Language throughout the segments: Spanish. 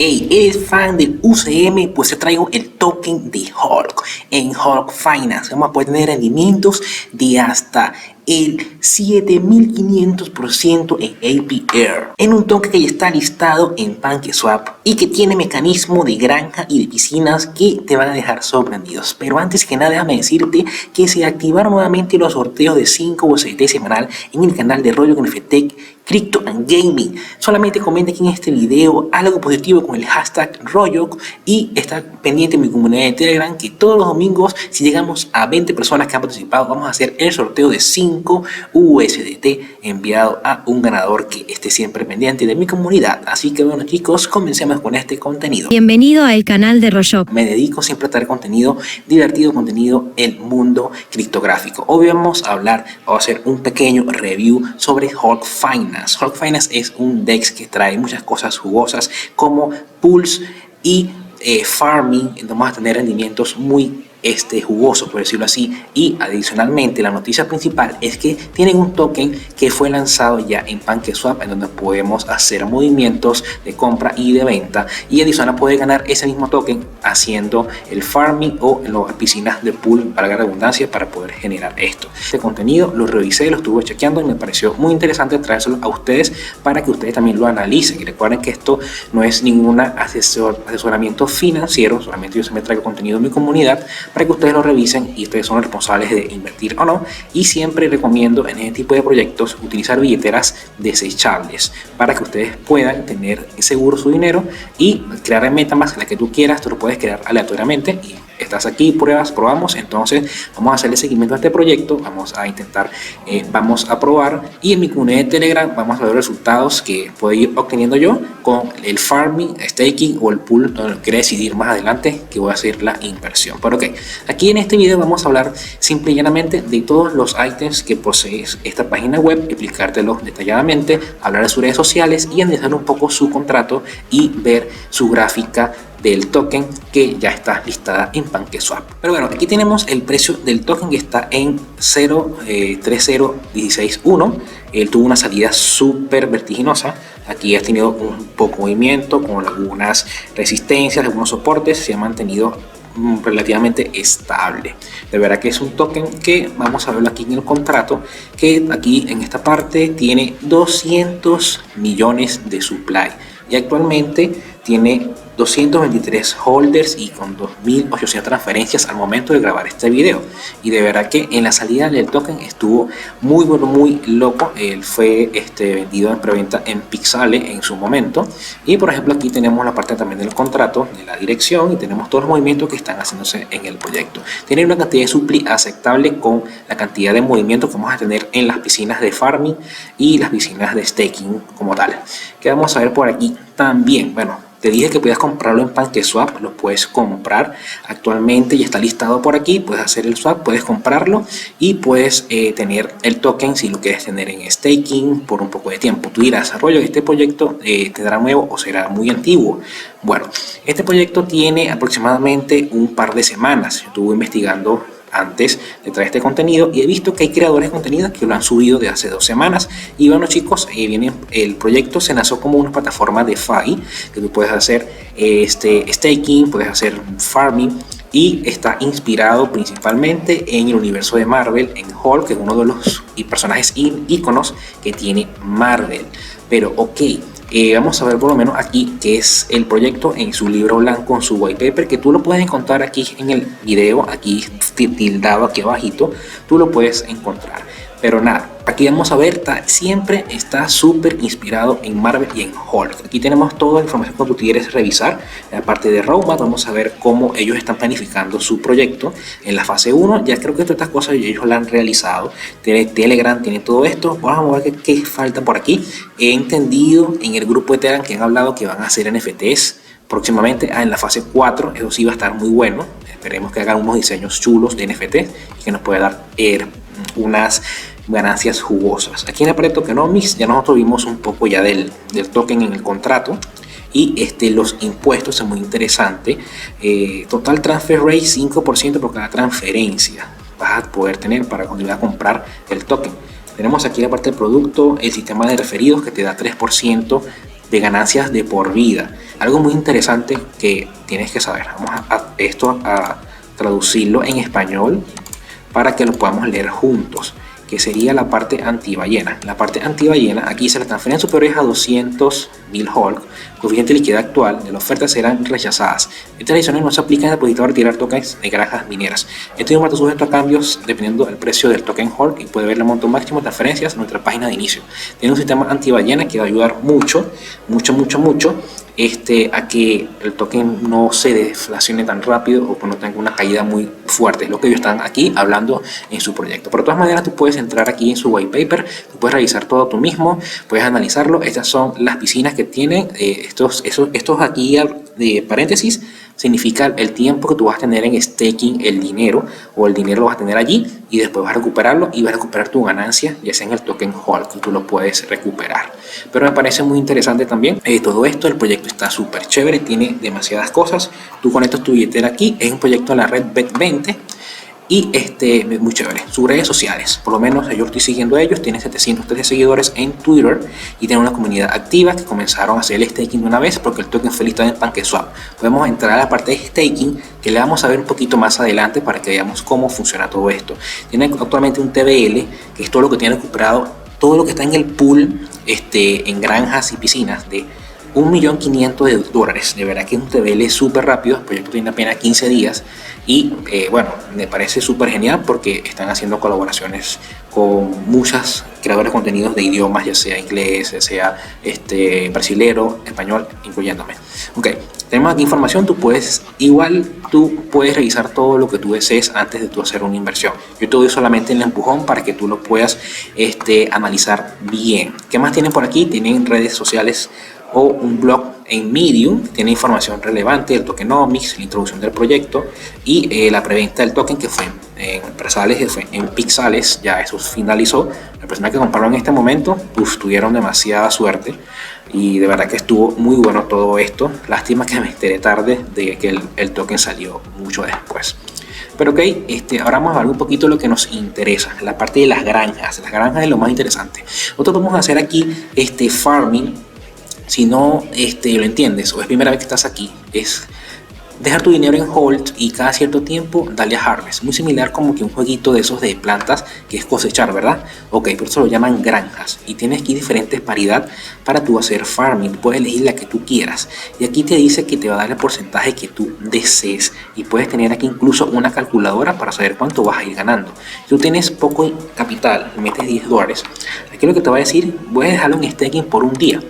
Hey, ¿eres fan del UCM? Pues te traigo el token de Hulk en Hulk Finance. Vamos a poder tener rendimientos de hasta el 7500% en APR, en un token que ya está listado en PancakeSwap y que tiene mecanismo de granja y de piscinas que te van a dejar sorprendidos. Pero antes que nada, déjame decirte que se activaron nuevamente los sorteos de 5 USDT semanal en el canal de Rollo Fetech Crypto and Gaming. Solamente comenta aquí en este video algo positivo con el hashtag Royok y está pendiente en mi comunidad de Telegram, que todos los domingos, si llegamos a 20 personas que han participado, vamos a hacer el sorteo de 5 USDT enviado a un ganador que esté siempre pendiente de mi comunidad. Así que bueno, chicos, comencemos con este contenido. Bienvenido al canal de Royok. Me dedico siempre a traer contenido divertido, contenido el mundo criptográfico. Hoy vamos a hacer un pequeño review sobre Hulk Finance. Hulk Finance es un DEX que trae muchas cosas jugosas como pools y farming, donde vamos a tener rendimientos muy jugosos, por decirlo así. Y adicionalmente, la noticia principal es que tienen un token que fue lanzado ya en PancakeSwap, en donde podemos hacer movimientos de compra y de venta, y adicional poder ganar ese mismo token haciendo el farming o en las piscinas de pool, para la redundancia, para poder generar esto. Este contenido lo revisé, lo estuve chequeando y me pareció muy interesante traérselo a ustedes para que ustedes también lo analicen. Y recuerden que esto no es ningún asesoramiento financiero, solamente yo se me traigo contenido en mi comunidad para que ustedes lo revisen y ustedes son los responsables de invertir o no. Y siempre recomiendo en este tipo de proyectos utilizar billeteras desechables para que ustedes puedan tener seguro su dinero y crear en MetaMask la que tú quieras. Tú lo puedes crear aleatoriamente y estás aquí, probamos. Entonces vamos a hacerle seguimiento a este proyecto, vamos a intentar, vamos a probar, y en mi comunidad de Telegram vamos a ver los resultados que puedo ir obteniendo yo con el farming, staking o el pool, donde lo quiera decidir más adelante que voy a hacer la inversión. Pero ok, aquí en este video vamos a hablar simple y llanamente de todos los ítems que posee esta página web, explicártelos detalladamente, hablar de sus redes sociales y analizar un poco su contrato y ver su gráfica del token que ya está listada en PancakeSwap. Pero bueno, aquí tenemos el precio del token que está en 0.30161. Él tuvo una salida súper vertiginosa. Aquí ha tenido un poco de movimiento con algunas resistencias, algunos soportes. Se ha mantenido relativamente estable. De verdad que es un token que vamos a verlo aquí en el contrato, que aquí en esta parte tiene 200 millones de supply y actualmente tiene 223 holders y con 2.800 transferencias al momento de grabar este video. Y de verdad que en la salida del token estuvo muy bueno, muy loco. Él fue vendido en preventa en Pixale en su momento. Y por ejemplo aquí tenemos la parte también del contrato, de la dirección, y tenemos todos los movimientos que están haciéndose en el proyecto. Tiene una cantidad de supply aceptable con la cantidad de movimientos que vamos a tener en las piscinas de farming y las piscinas de staking como tal. ¿Qué vamos a ver por aquí también? Bueno, te dije que podías comprarlo en PancakeSwap, lo puedes comprar actualmente, ya está listado por aquí, puedes hacer el swap, puedes comprarlo y puedes tener el token si lo quieres tener en staking por un poco de tiempo. Tú dirás, desarrollo, ¿este proyecto tendrá nuevo o será muy antiguo? Bueno, este proyecto tiene aproximadamente un par de semanas. Yo estuve investigando antes de traer este contenido y he visto que hay creadores de contenido que lo han subido de hace 2 semanas. Y bueno, chicos, el proyecto se lanzó como una plataforma de DeFi que tú puedes hacer staking, puedes hacer farming, y está inspirado principalmente en el universo de Marvel, en Hulk, que es uno de los personajes íconos que tiene Marvel. Pero ok, vamos a ver por lo menos aquí qué es el proyecto en su libro blanco, en su white paper, que tú lo puedes encontrar aquí en el video, aquí tildado aquí abajito, tú lo puedes encontrar. Pero nada, aquí vamos a ver, siempre está súper inspirado en Marvel y en Hulk. Aquí tenemos toda la información que tú quieres revisar. En la parte de roadmap vamos a ver cómo ellos están planificando su proyecto en la fase 1. Ya creo que todas estas cosas ellos la han realizado. Tiene Telegram, tiene todo esto. Vamos a ver qué falta por aquí. He entendido en el grupo de Telegram que han hablado que van a hacer NFTs próximamente en la fase 4. Eso sí va a estar muy bueno. Esperemos que hagan unos diseños chulos de NFT y que nos pueda dar unas ganancias jugosas. Aquí en la parte de tokenomics ya nosotros vimos un poco ya del token en el contrato, y los impuestos es muy interesante. Total transfer rate 5% por cada transferencia vas a poder tener para continuar a comprar el token. Tenemos aquí la parte del producto, el sistema de referidos que te da 3% de ganancias de por vida. Algo muy interesante que tienes que saber. Vamos a traducirlo en español para que lo podamos leer juntos, que sería la parte antiballena. La parte antiballena, aquí se las transferencias superiores a 200.000 Hulk, coeficiente de liquidez actual de la oferta serán rechazadas. Estas adiciones no se aplican al depositar o retirar tokens de granjas mineras. Esto es sujeto a cambios dependiendo del precio del token Hulk y puede ver el monto máximo de transferencias en nuestra página de inicio. Tiene un sistema antiballena que va a ayudar mucho a que el token no se deflacione tan rápido o que no tenga una caída muy fuerte. Es lo que ellos están aquí hablando en su proyecto. Pero de todas maneras, tú puedes entrar aquí en su white paper, tú puedes revisar todo tú mismo, puedes analizarlo. Estas son las piscinas que tienen. Estos aquí de paréntesis significa el tiempo que tú vas a tener en staking el dinero, o el dinero lo vas a tener allí y después vas a recuperarlo y vas a recuperar tu ganancia, ya sea en el token Hulk, que tú lo puedes recuperar. Pero me parece muy interesante también todo esto. El proyecto está súper chévere, tiene demasiadas cosas. Tú conectas tu billetera aquí, es un proyecto de la red BET20 y muy chévere. Sus redes sociales, por lo menos yo estoy siguiendo a ellos, tienen 713 seguidores en Twitter y tienen una comunidad activa que comenzaron a hacer el staking de una vez porque el token fue listado en PancakeSwap. Podemos entrar a la parte de staking que le vamos a ver un poquito más adelante para que veamos cómo funciona todo esto. Tienen actualmente un TVL, que es todo lo que tiene recuperado, todo lo que está en el pool en granjas y piscinas de $1.500.000. De verdad que es un TVL súper rápido. El proyecto tiene apenas 15 días y bueno, me parece súper genial porque están haciendo colaboraciones con muchas creadores de contenidos de idiomas, ya sea inglés, ya sea brasilero, español, incluyéndome. Ok, tenemos aquí información. Tú puedes revisar todo lo que tú desees antes de tú hacer una inversión. Yo te doy solamente el empujón para que tú lo puedas analizar bien. ¿Qué más tienen por aquí? Tienen redes sociales o un blog en Medium, tiene información relevante del tokenomics, la introducción del proyecto y la preventa del token que fue en Presales, que fue en Pixales. Ya eso finalizó. Las personas que compraron en este momento tuvieron demasiada suerte y de verdad que estuvo muy bueno todo esto. Lástima que me enteré tarde de que el token salió mucho después. Pero ok, ahora vamos a ver un poquito lo que nos interesa, la parte de las granjas. Las granjas es lo más interesante. Nosotros vamos a hacer aquí farming. Si no lo entiendes o es primera vez que estás aquí, es dejar tu dinero en hold y cada cierto tiempo darle a harvest. Muy similar como que un jueguito de esos de plantas que es cosechar, ¿verdad? Ok, por eso lo llaman granjas. Y tienes aquí diferentes paridad para tú hacer farming. Puedes elegir la que tú quieras. Y aquí te dice que te va a dar el porcentaje que tú desees. Y puedes tener aquí incluso una calculadora para saber cuánto vas a ir ganando. Si tú tienes poco capital, metes $10. Aquí lo que te va a decir, voy a dejarlo en staking por un día.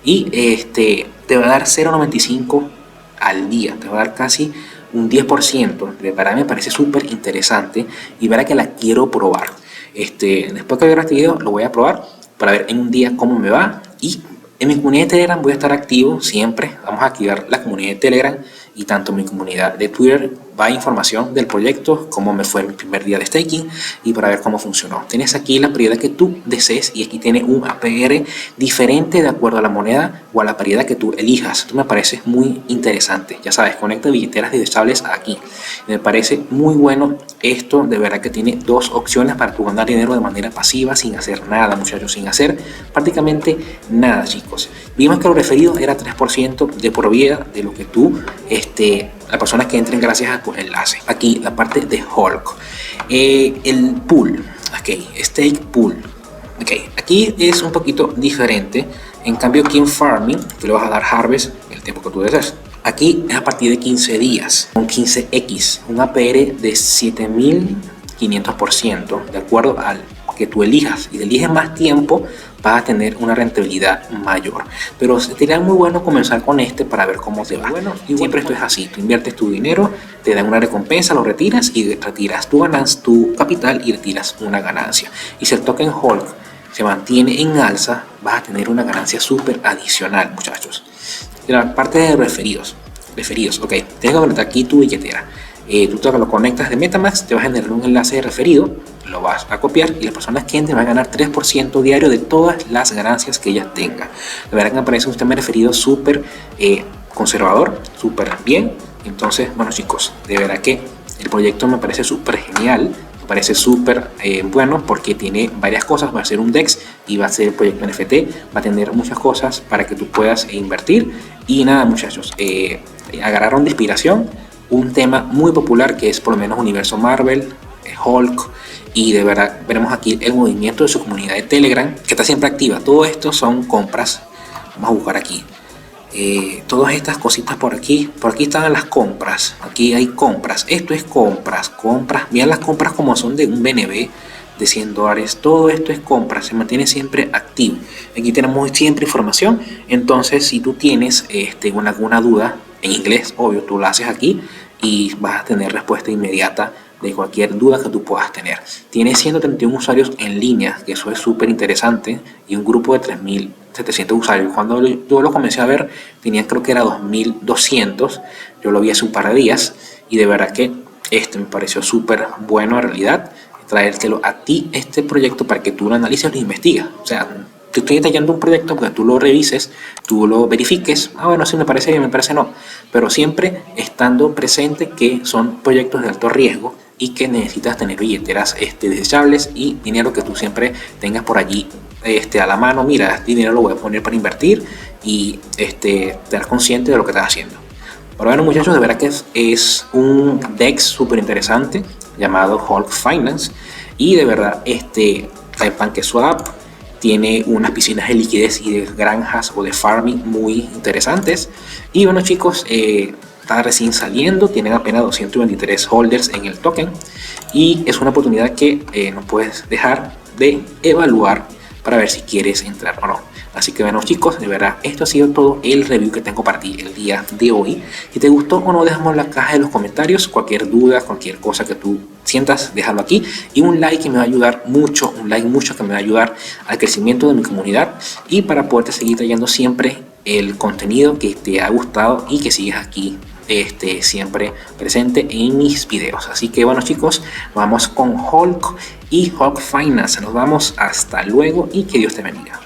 Y te va a dar 0.95 al día, te va a dar casi un 10%. De verdad me parece súper interesante y verá que la quiero probar. Después que vea este video lo voy a probar para ver en un día cómo me va. Y en mi comunidad de Telegram voy a estar activo siempre. Vamos a activar la comunidad de Telegram y tanto mi comunidad de Twitter va información del proyecto, cómo me fue en mi primer día de staking y para ver cómo funcionó. Tienes aquí la paridad que tú desees y aquí tiene un APR diferente de acuerdo a la moneda o a la paridad que tú elijas. Esto me parece muy interesante. Ya sabes, conecta billeteras desechables aquí. Me parece muy bueno esto. De verdad que tiene dos opciones para tú ganar dinero de manera pasiva sin hacer nada, muchachos, sin hacer prácticamente nada, chicos. Vimos que lo referido era 3% de por vida de lo que tú las personas que entren gracias a tu enlace. Aquí la parte de Hulk, el pool, stake pool. Aquí es un poquito diferente. En cambio aquí en farming tú le vas a dar harvest el tiempo que tú desees. Aquí es a partir de 15 días con 15x, un APR de 7.500% de acuerdo al que tú elijas. Y si eliges más tiempo vas a tener una rentabilidad mayor, pero sería muy bueno comenzar con para ver cómo te va. Siempre esto es así, tú inviertes tu dinero, te dan una recompensa, lo retiras y retiras tu capital y retiras una ganancia. Y si el token Hulk se mantiene en alza, vas a tener una ganancia súper adicional, muchachos. De la parte de referidos, ok, tienes que conectar aquí tu billetera. Tú te lo conectas de MetaMask, te va a generar un enlace de referido, lo vas a copiar y las personas que entren van a ganar 3% diario de todas las ganancias que ellas tengan. De verdad que me parece un sistema de referido súper conservador, súper bien. Entonces, bueno, chicos, de verdad que el proyecto me parece súper genial. Me parece súper bueno porque tiene varias cosas. Va a ser un DEX y va a ser el proyecto NFT. Va a tener muchas cosas para que tú puedas invertir. Y nada, muchachos, agarraron de inspiración un tema muy popular que es por lo menos universo Marvel, Hulk, y de verdad veremos aquí el movimiento de su comunidad de Telegram que está siempre activa. Todo esto son compras. Vamos a buscar aquí todas estas cositas por aquí están las compras. Aquí hay compras, esto es compras. Vean las compras como son de un BNB de $100. Todo esto es compras, se mantiene siempre activo. Aquí tenemos siempre información. Entonces si tú tienes alguna duda en inglés, obvio, tú la haces aquí y vas a tener respuesta inmediata de cualquier duda que tú puedas tener. Tiene 131 usuarios en línea, que eso es súper interesante, y un grupo de 3.700 usuarios. Cuando yo lo comencé a ver, tenían, creo que era 2.200. Yo lo vi hace un par de días y de verdad que me pareció súper bueno en realidad traértelo a ti este proyecto para que tú lo analices y lo investigues. O sea, te estoy detallando un proyecto para que tú lo revises, tú lo verifiques. Bueno, sí me parece bien, me parece no, pero siempre estando presente que son proyectos de alto riesgo y que necesitas tener billeteras desechables y dinero que tú siempre tengas por allí a la mano. Mira, este dinero lo voy a poner para invertir y estar consciente de lo que estás haciendo. Pero bueno, muchachos, de verdad que es un DEX súper interesante llamado Hulk Finance, y de verdad PancakeSwap tiene unas piscinas de liquidez y de granjas o de farming muy interesantes. Y bueno, chicos, está recién saliendo, tienen apenas 223 holders en el token y es una oportunidad que no puedes dejar de evaluar para ver si quieres entrar o no. Así que bueno, chicos, de verdad esto ha sido todo el review que tengo para ti el día de hoy. Si te gustó o no, déjame en la caja de los comentarios cualquier duda, cualquier cosa que tú sientas, déjalo aquí, y un like que me va a ayudar mucho, que me va a ayudar al crecimiento de mi comunidad y para poderte seguir trayendo siempre el contenido que te ha gustado y que sigues aquí siempre presente en mis videos. Así que bueno, chicos, vamos con Hulk y Hulk Finance. Nos vamos, hasta luego y que Dios te bendiga.